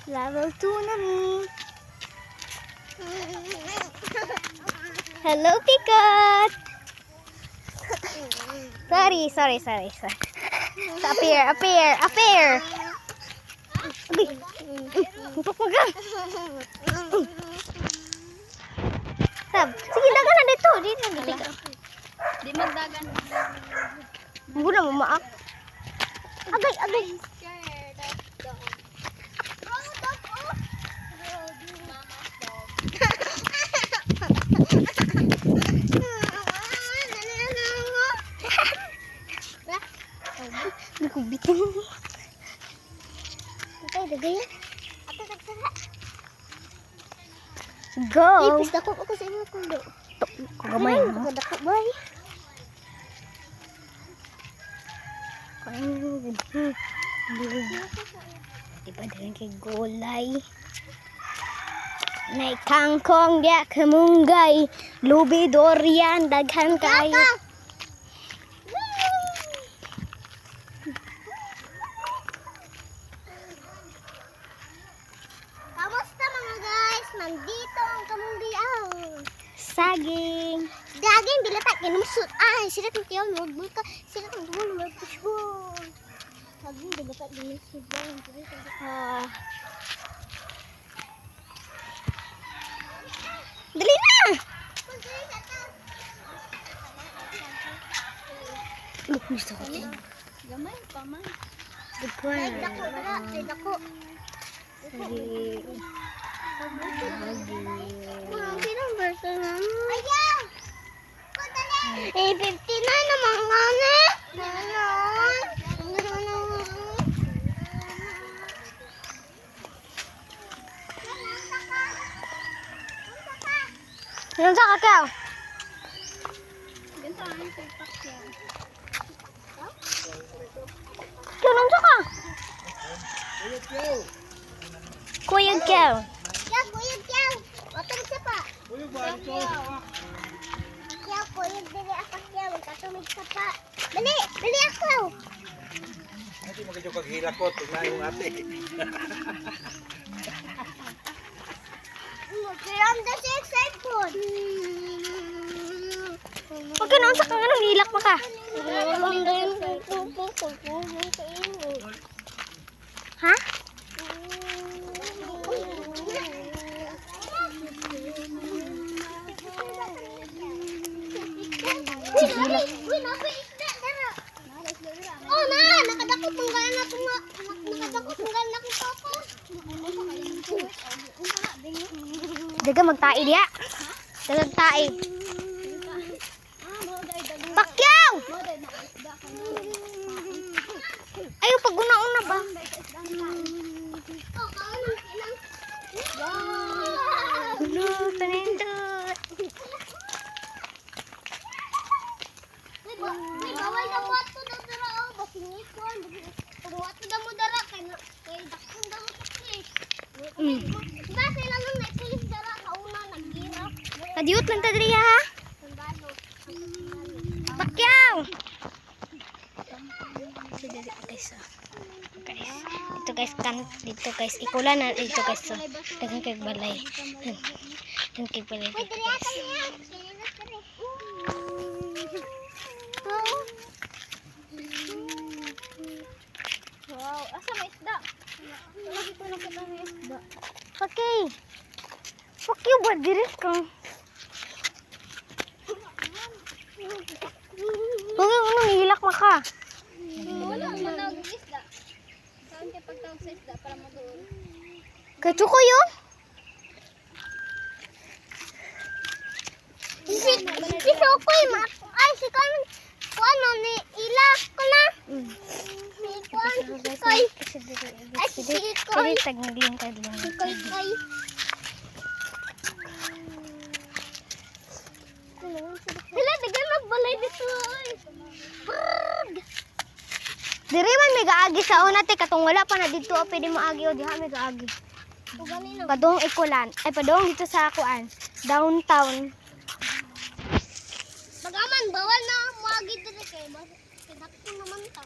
Level 2 na mi. Hello, Pikot! Sorry. Appear. Sab, sige dagan na dito. Di magdagan. Muna mo maak. Agay. Nagkubitin. Dagay. Go. Ipis dako ako sa imong kundo. Kagamay mo. Dako bay. Diba din kay gulay. Nay kangkong dia kemunggay. Lubi dorian daghan kayo. Kamusta mga guys? Nandito ang kamunggiang. Saging. Saging dilata kinumsut. Ay, sila tong tiyaw magbul ka. Sila tong dulo magpushbol. Saging dilata kinumsut. Dali na! Look, gusto ko din. Gamay pa man. Ay, dako. Sige. Pinang verso naman. Ayaw! 59 naman kami. Yan sa kakao. Ganito ang sipak yan. Yan sa ka. Kuyog Kel. Kuyog Kel. Otong sa pa. Kuyog ba ito? Kuyog dili ako Kel. Katumig sa pa. Dali ako. Ate magkajok kag hilakot. Tignan yung ate. Kiram da si cellphone. Okay na sa kang anong hilak pa ka. Ha? Oh na, nakadakot tunggal na tunga. Nakadakot tunggal na kung papa. Daga magtai dia. Daga magtai. Pakyaw! Ayo pag una-una ba? No, panindot. May bawal na wato daw dara o basingit ko. Pag wato daw mo dara kay dakon daw sa pulis. Ba sila nang pulis dara kauna nagira. Kadiut lang ta diri ha. Pakyaw. Guys, dito guys, ikulan na dito guys. So, dagang kay balay. Dagang kay balay dito guys. Wow, asa may isda? Lagi ko na kita may isda. Okay. Fuck you ba diri ka? Ano nihilak maka? Wala man ang isda. Saan kay pagtawag sa isda para maduol? Kay Chuko yun? Si Chokoy ay si kan ano ni ilak ko na. Si Kwan Koy. Ay si Koy. Tagling ka din. Koy. Hala, dagan magbalay dito. Diri man may gaagi sa una te katong wala pa na dito pwede mo agi o diha may gaagi. Padong ikulan. Ay padong dito sa kuan. Downtown. Magaman bawal na muagi diri kay dakto naman ta.